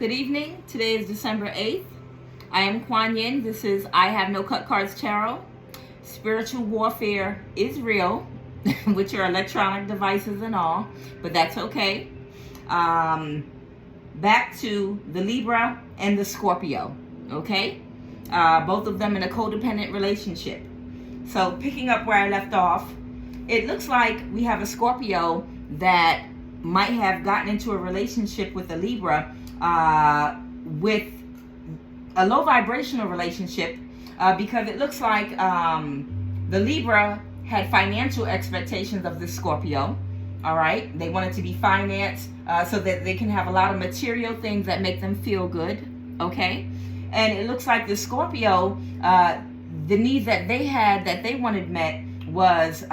Good evening. Today is December 8th. I am QUAN. This is I Have No Cut Cards Tarot. Spiritual warfare is real with your electronic devices and all, but that's okay. Back to the Libra and the Scorpio, okay? Both of them in a codependent relationship. So picking up where I left off, it looks like we have a Scorpio that might have gotten into a relationship with a Libra with a low vibrational relationship because it looks like the Libra had financial expectations of this Scorpio. All right, they want it to be financed so that they can have a lot of material things that make them feel good. Okay, and it looks like the Scorpio, the needs that they had that they wanted met was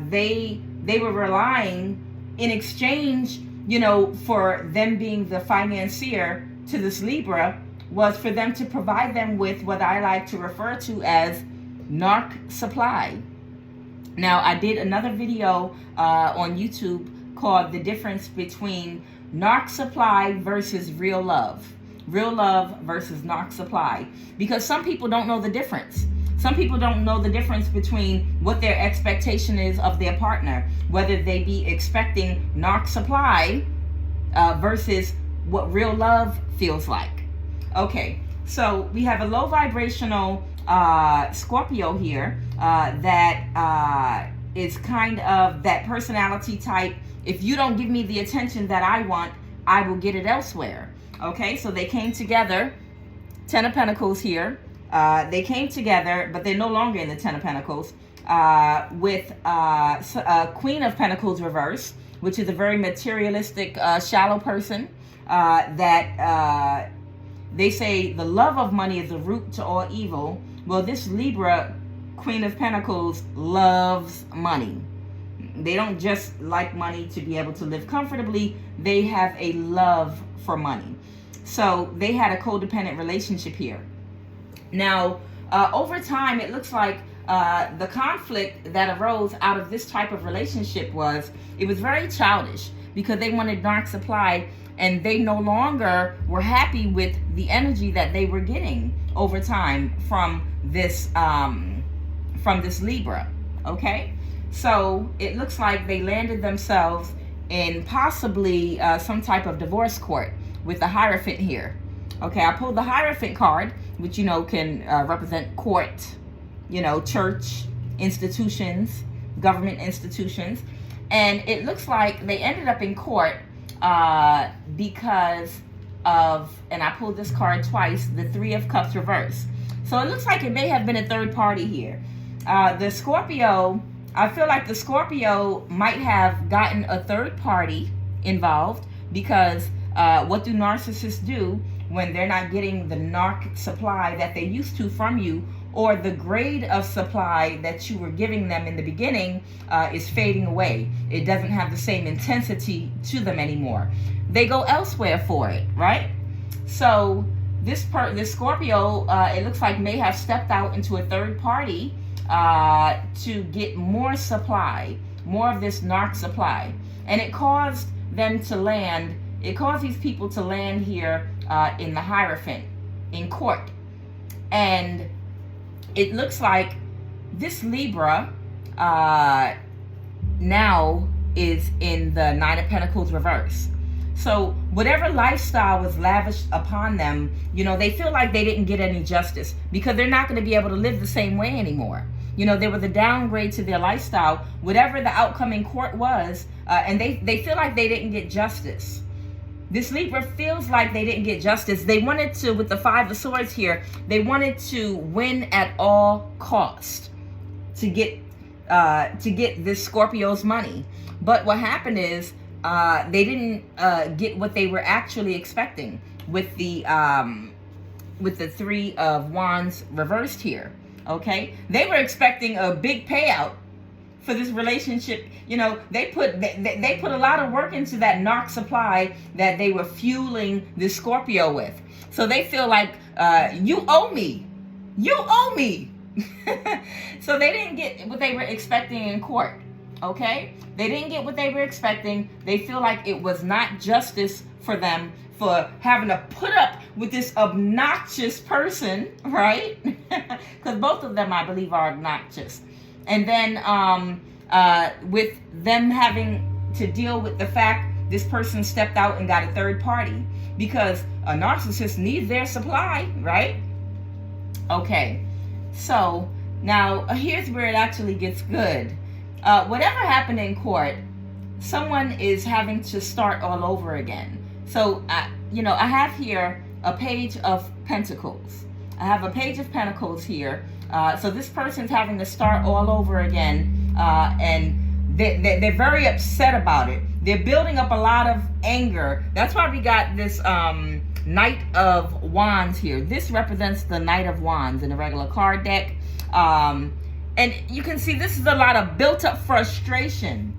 they were relying in exchange, you know, for them being the financier to this Libra, was for them to provide them with what I like to refer to as Narc supply. Now, I did another video on YouTube called The Difference Between Narc Supply versus Real Love. Real love versus Narc supply. Because some people don't know the difference. Some people don't know the difference between what their expectation is of their partner, whether they be expecting Narc supply versus what real love feels like. Okay, so we have a low vibrational Scorpio here that is kind of that personality type. If you don't give me the attention that I want, I will get it elsewhere. Okay, so they came together, 10 of Pentacles here. They came together, but they're no longer in the 10 of Pentacles, with Queen of Pentacles reverse, which is a very materialistic, shallow person that they say the love of money is the root to all evil. Well, this Libra, Queen of Pentacles, loves money. They don't just like money to be able to live comfortably. They have a love for money. So they had a codependent relationship here. Now, over time, it looks like the conflict that arose out of this type of relationship was very childish because they wanted Narc supply and they no longer were happy with the energy that they were getting over time from this Libra. Okay, so it looks like they landed themselves in possibly some type of divorce court with the Hierophant here. Okay, I pulled the Hierophant card, which, you know, can represent court, you know, church, institutions, government institutions. And it looks like they ended up in court because of, and I pulled this card twice, the Three of Cups reverse. So it looks like it may have been a third party here. The Scorpio, I feel like the Scorpio might have gotten a third party involved because what do narcissists do when they're not getting the Narc supply that they used to from you, or the grade of supply that you were giving them in the beginning is fading away. It doesn't have the same intensity to them anymore. They go elsewhere for it, right? So this Scorpio, it looks like may have stepped out into a third party to get more supply, more of this Narc supply. And it caused them to land, it caused these people to land here in the Hierophant, in court. And it looks like this Libra now is in the Nine of Pentacles reverse. So whatever lifestyle was lavished upon them, you know, they feel like they didn't get any justice because they're not going to be able to live the same way anymore. You know, there was a downgrade to their lifestyle, whatever the outcome in court was, and they feel like they didn't get justice. This Libra feels like they didn't get justice. They wanted to, with the Five of Swords here, they wanted to win at all cost to get this Scorpio's money. But what happened is they didn't get what they were actually expecting with the Three of Wands reversed here. Okay, they were expecting a big payout for this relationship. You know, they put a lot of work into that Narc supply that they were fueling this Scorpio with. So they feel like you owe me. So they didn't get what they were expecting in court. Okay, they didn't get what they were expecting. They feel like it was not justice for them for having to put up with this obnoxious person, right? Because both of them, I believe, are obnoxious. And then with them having to deal with the fact this person stepped out and got a third party, because a narcissist needs their supply, right? Okay, so now here's where it actually gets good. Whatever happened in court, someone is having to start all over again. So, I have here a page of pentacles. I have a page of pentacles here. So this person's having to start all over again, and they're very upset about it. They're building up a lot of anger. That's why we got this Knight of Wands here. This represents the Knight of Wands in a regular card deck. And you can see this is a lot of built up frustration.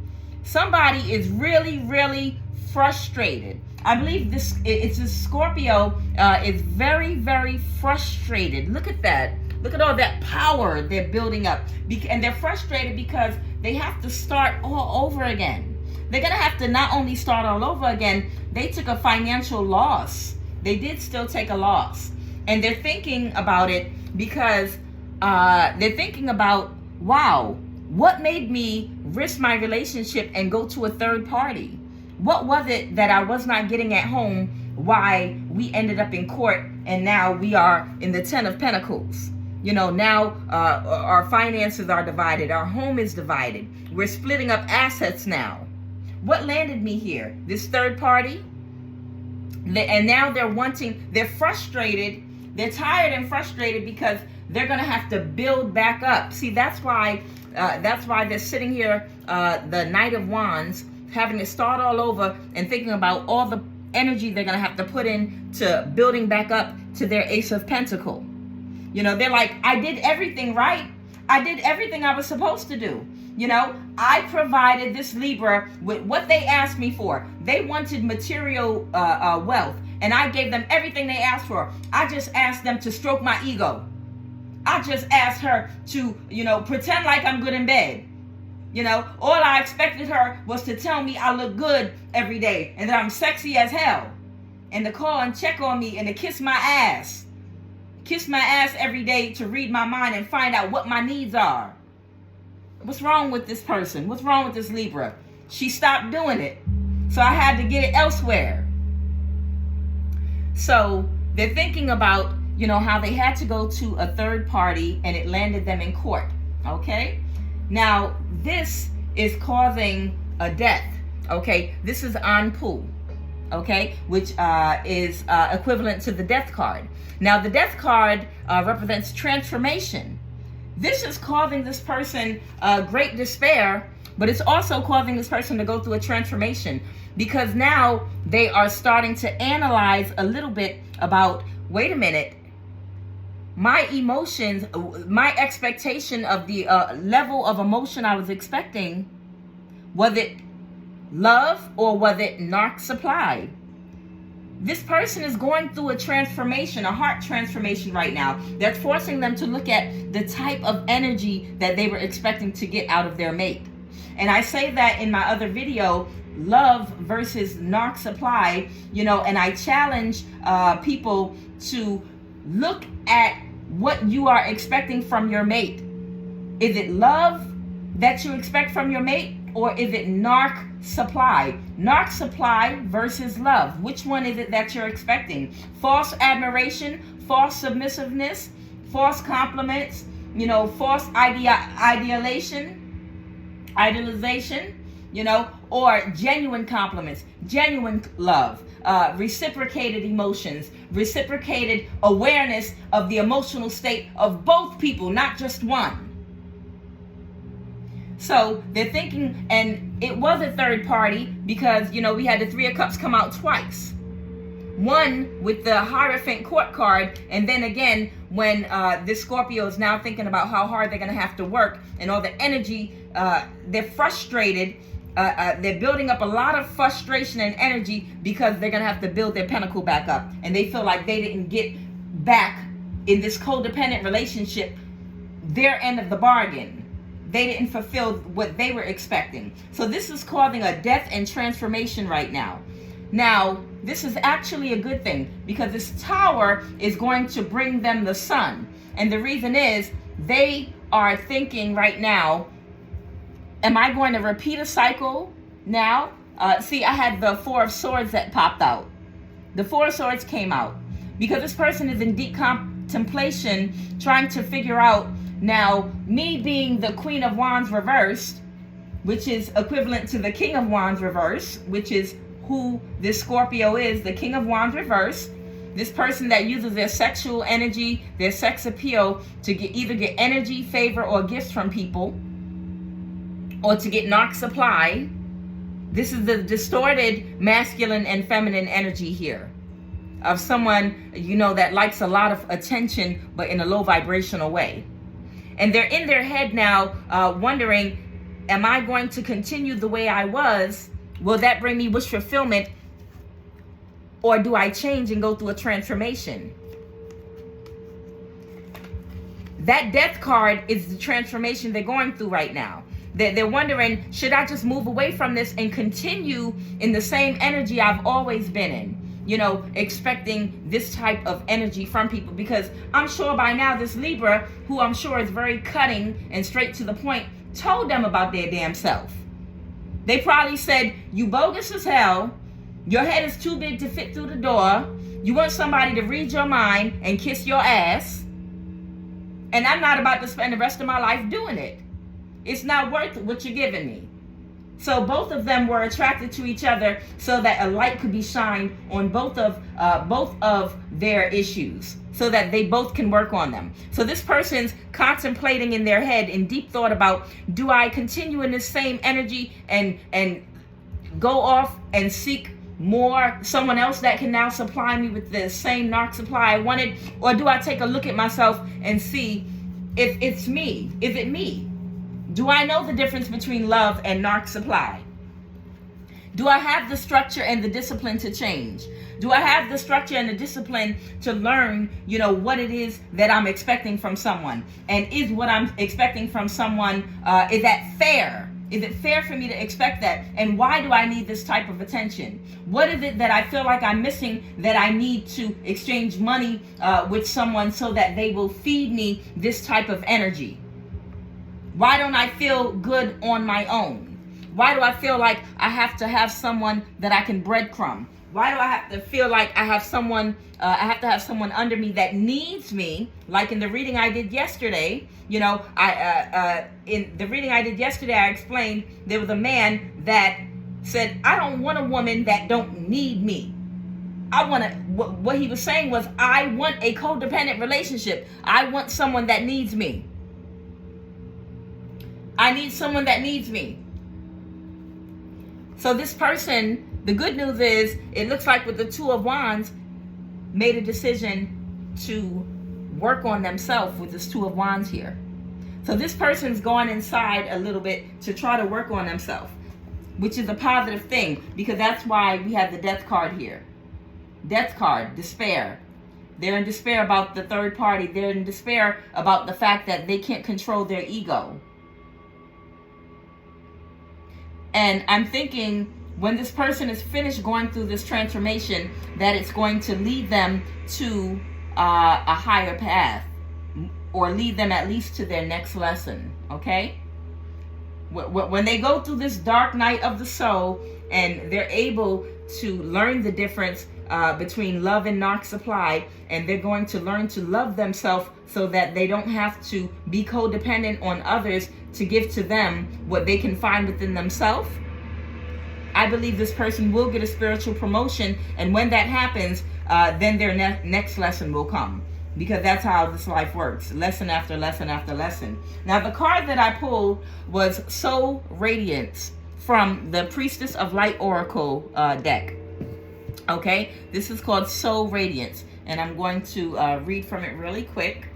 Somebody is really, really frustrated. I believe it's a Scorpio is very, very frustrated. Look at that. Look at all that power they're building up. And they're frustrated because they have to start all over again. They're going to have to not only start all over again, they took a financial loss. They did still take a loss. And they're thinking about it because they're thinking about, wow, what made me risk my relationship and go to a third party? What was it that I was not getting at home? Why we ended up in court and now we are in the 10 of Pentacles? Now our finances are divided. Our home is divided. We're splitting up assets now. What landed me here? This third party? And now they're frustrated. They're tired and frustrated because they're going to have to build back up. See, that's why they're sitting here, the Knight of Wands, having to start all over and thinking about all the energy they're going to have to put in to building back up to their Ace of Pentacles. They're like, I did everything right. I did everything I was supposed to do. I provided this Libra with what they asked me for. They wanted material wealth, and I gave them everything they asked for. I just asked them to stroke my ego. I just asked her to, pretend like I'm good in bed. All I expected her was to tell me I look good every day and that I'm sexy as hell, and to call and check on me and to kiss my ass. Kiss my ass every day to read my mind and find out what my needs are. What's wrong with this person? What's wrong with this Libra? She stopped doing it, so I had to get it elsewhere. So they're thinking about, how they had to go to a third party and it landed them in court. Okay? Now, this is causing a death. Okay? This is Anpu. Okay? Which is equivalent to the death card. Now, the death card represents transformation. This is causing this person great despair, but it's also causing this person to go through a transformation, because now they are starting to analyze a little bit about, wait a minute, my emotions, my expectation of the level of emotion I was expecting, was it love or was it narc supply? This person is going through a transformation, a heart transformation right now, that's forcing them to look at the type of energy that they were expecting to get out of their mate. And I say that in my other video, love versus narc supply, and I challenge people to look at what you are expecting from your mate. Is it love that you expect from your mate, or is it narc supply? Narc supply versus love. Which one is it that you're expecting? False admiration, false submissiveness, false compliments, false idealization, or genuine compliments, genuine love, reciprocated emotions, reciprocated awareness of the emotional state of both people, not just one. So they're thinking, and it was a third party because, we had the Three of Cups come out twice. One with the Hierophant court card, and then again when this Scorpio is now thinking about how hard they're going to have to work and all the energy, they're frustrated. They're building up a lot of frustration and energy because they're going to have to build their pentacle back up. And they feel like they didn't get back in this codependent relationship their end of the bargain. They didn't fulfill what they were expecting. So this is causing a death and transformation right now. Now, this is actually a good thing because this Tower is going to bring them the sun. And the reason is they are thinking right now, am I going to repeat a cycle now? See, I had the Four of Swords that popped out. The Four of Swords came out because this person is in deep contemplation, trying to figure out now, me being the Queen of Wands reversed, which is equivalent to the King of Wands reversed, which is who this Scorpio is, the King of Wands reversed. This person that uses their sexual energy, their sex appeal to either get energy, favor, or gifts from people, or to get Narc supply. This is the distorted masculine and feminine energy here of someone, you know, that likes a lot of attention, but in a low vibrational way. And they're in their head now wondering, am I going to continue the way I was? Will that bring me wish fulfillment? Or do I change and go through a transformation? That Death card is the transformation they're going through right now. They're wondering, should I just move away from this and continue in the same energy I've always been in? You know, expecting this type of energy from people. Because I'm sure by now this Libra, who I'm sure is very cutting and straight to the point, told them about their damn self. They probably said, you bogus as hell. Your head is too big to fit through the door. You want somebody to read your mind and kiss your ass. And I'm not about to spend the rest of my life doing it. It's not worth what you're giving me. So both of them were attracted to each other so that a light could be shined on both of their issues, so that they both can work on them. So this person's contemplating in their head in deep thought about, do I continue in this same energy and go off and seek more, someone else that can now supply me with the same Narc supply I wanted? Or do I take a look at myself and see if it's me? Is it me? Do I know the difference between love and Narc supply? Do I have the structure and the discipline to change? Do I have the structure and the discipline to learn, you know, what it is that I'm expecting from someone? And is what I'm expecting from someone, is that fair? Is it fair for me to expect that? And why do I need this type of attention? What is it that I feel like I'm missing that I need to exchange money with someone so that they will feed me this type of energy? Why don't I feel good on my own? Why do I feel like I have to have someone that I can breadcrumb? Why do I have to feel like I have someone, to have someone under me that needs me? Like in the reading I did yesterday, you know, in the reading I did yesterday, I explained there was a man that said, I don't want a woman that don't need me. I want to, what he was saying was, I want a codependent relationship. I want someone that needs me. I need someone that needs me. So this person, the good news is, it looks like with the Two of Wands, made a decision to work on themselves with this Two of Wands here. So this person's gone inside a little bit to try to work on themselves, which is a positive thing, because that's why we have the Death card here. Death card, despair. They're in despair about the third party. They're in despair about the fact that they can't control their ego. And I'm thinking, when this person is finished going through this transformation, that it's going to lead them to a higher path, or lead them at least to their next lesson, okay? When they go through this dark night of the soul and they're able to learn the difference between love and Narc supply, and they're going to learn to love themselves so that they don't have to be codependent on others to give to them what they can find within themselves, I believe this person will get a spiritual promotion. And when that happens, then their next lesson will come, because that's how this life works, lesson after lesson after lesson. Now, the card that I pulled was Soul Radiance from the Priestess of Light Oracle deck. Okay, this is called Soul Radiance, and I'm going to read from it really quick.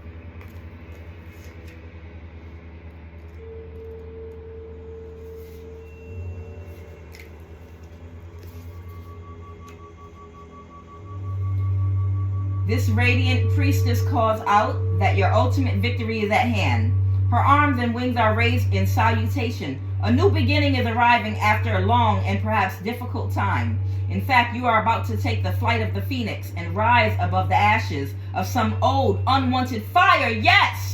This radiant priestess calls out that your ultimate victory is at hand. Her arms and wings are raised in salutation. A new beginning is arriving after a long and perhaps difficult time. In fact, you are about to take the flight of the phoenix and rise above the ashes of some old unwanted fire. Yes!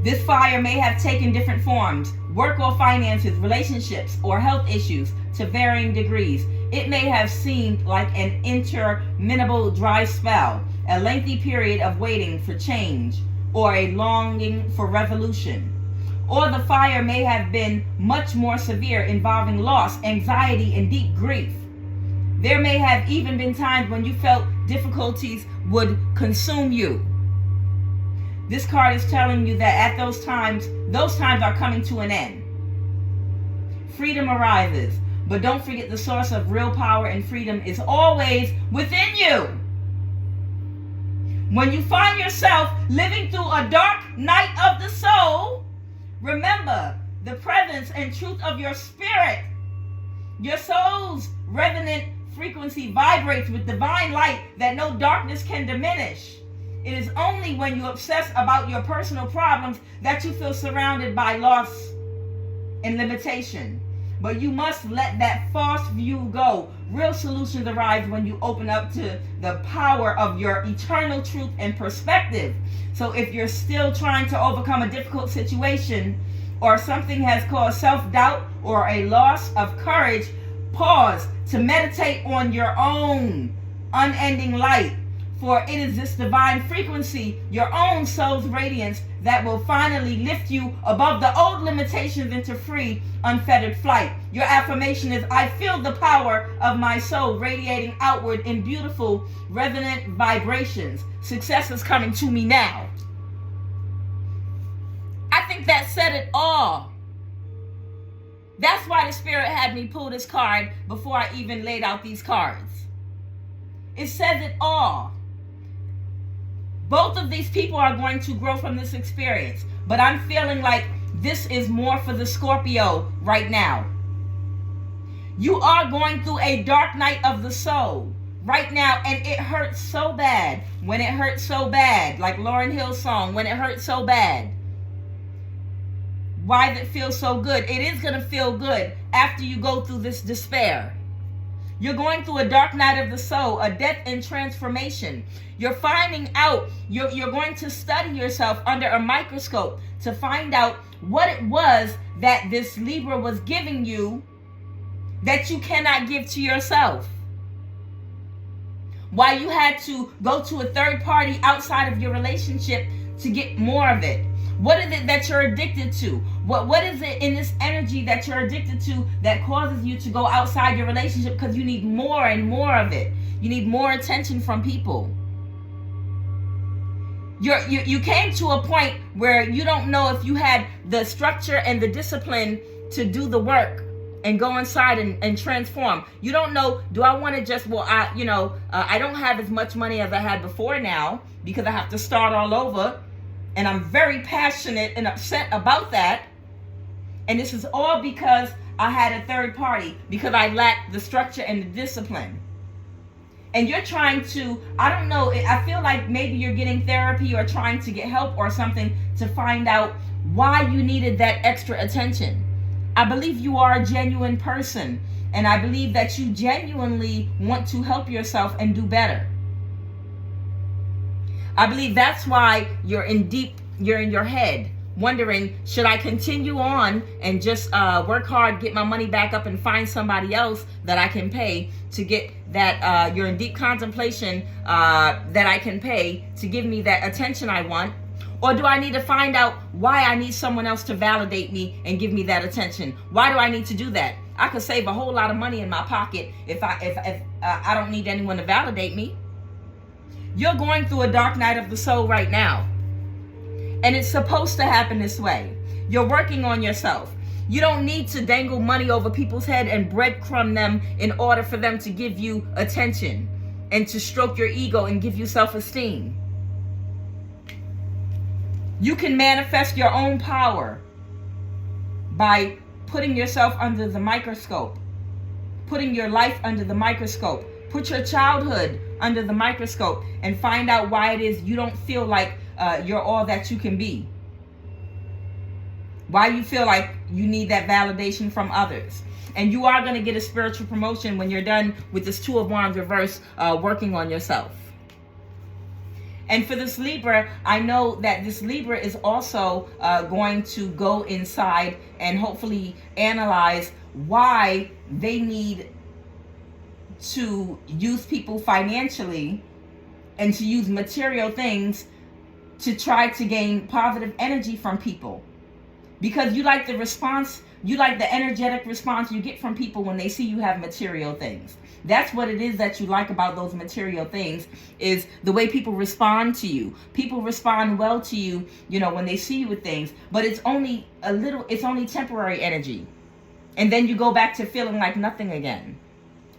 This fire may have taken different forms: work or finances, relationships, or health issues to varying degrees. It may have seemed like an interminable dry spell, a lengthy period of waiting for change, or a longing for revolution. Or the fire may have been much more severe, involving loss, anxiety, and deep grief. There may have even been times when you felt difficulties would consume you. This card is telling you that at those times are coming to an end. Freedom arises, but don't forget the source of real power and freedom is always within you. When you find yourself living through a dark night of the soul, remember the presence and truth of your spirit. Your soul's resonant frequency vibrates with divine light that no darkness can diminish. It is only when you obsess about your personal problems that you feel surrounded by loss and limitation. But you must let that false view go. Real solutions arise when you open up to the power of your eternal truth and perspective. So if you're still trying to overcome a difficult situation, or something has caused self-doubt or a loss of courage, pause to meditate on your own unending light. For it is this divine frequency, your own soul's radiance, that will finally lift you above the old limitations into free, unfettered flight. Your affirmation is, I feel the power of my soul radiating outward in beautiful, resonant vibrations. Success is coming to me now. I think that said it all. That's why the Spirit had me pull this card before I even laid out these cards. It says it all. Both of these people are going to grow from this experience, but I'm feeling like this is more for the Scorpio right now. You are going through a dark night of the soul right now, and it hurts so bad. When it hurts so bad, like Lauryn Hill's song, when it hurts so bad. Why does it feel so good? It is going to feel good after you go through this despair. You're going through a dark night of the soul, a death and transformation. You're finding out, you're going to study yourself under a microscope to find out what it was that this Libra was giving you that you cannot give to yourself. Why you had to go to a third party outside of your relationship to get more of it. What is it that you're addicted to? What is it in this energy that you're addicted to that causes you to go outside your relationship because you need more and more of it? You need more attention from people. You came to a point where you don't know if you had the structure and the discipline to do the work and go inside and transform. You don't know, do I want to just, I don't have as much money as I had before now because I have to start all over. And I'm very passionate and upset about that. And this is all because I had a third party, because I lacked the structure and the discipline. And you're trying to, I don't know, I feel like maybe you're getting therapy or trying to get help or something to find out why you needed that extra attention. I believe you are a genuine person. And I believe that you genuinely want to help yourself and do better. I believe that's why you're in your head, wondering, should I continue on and just work hard, get my money back up and find somebody else that I can pay to get that, you're in deep contemplation that I can pay to give me that attention I want? Or do I need to find out why I need someone else to validate me and give me that attention? Why do I need to do that? I could save a whole lot of money in my pocket if I don't need anyone to validate me. You're going through a dark night of the soul right now. And it's supposed to happen this way. You're working on yourself. You don't need to dangle money over people's head and breadcrumb them in order for them to give you attention and to stroke your ego and give you self-esteem. You can manifest your own power by putting yourself under the microscope, putting your life under the microscope. Put your childhood under the microscope and find out why it is you don't feel like you're all that you can be. Why you feel like you need that validation from others. And you are going to get a spiritual promotion when you're done with this Two of Wands reverse, working on yourself. And for this Libra, I know that this Libra is also going to go inside and hopefully analyze why they need to use people financially and to use material things to try to gain positive energy from people. Because you like the response, you like the energetic response you get from people when they see you have material things. That's what it is that you like about those material things, is the way people respond to you. People respond well to you, you know, when they see you with things, but it's only it's only temporary energy. And then you go back to feeling like nothing again,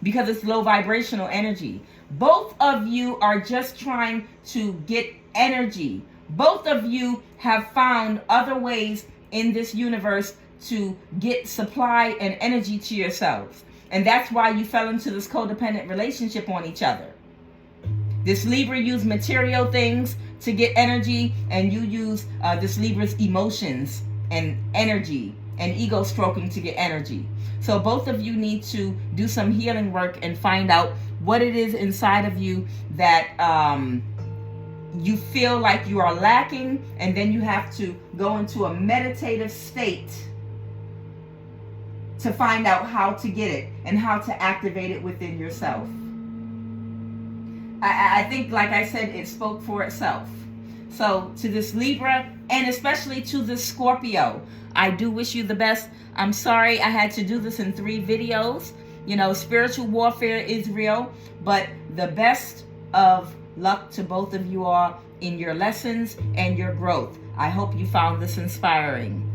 because it's low vibrational energy. Both of you are just trying to get energy. Both of you have found other ways in this universe to get supply and energy to yourselves. And that's why you fell into this codependent relationship on each other. This Libra used material things to get energy, and you use this Libra's emotions and energy and ego stroking to get energy. So both of you need to do some healing work and find out what it is inside of you that you feel like you are lacking, and then you have to go into a meditative state to find out how to get it and how to activate it within yourself. I think, like I said, it spoke for itself. So to this Libra, and especially to this Scorpio, I do wish you the best. I'm sorry I had to do this in 3 videos. You know, spiritual warfare is real, but the best of luck to both of you all in your lessons and your growth. I hope you found this inspiring.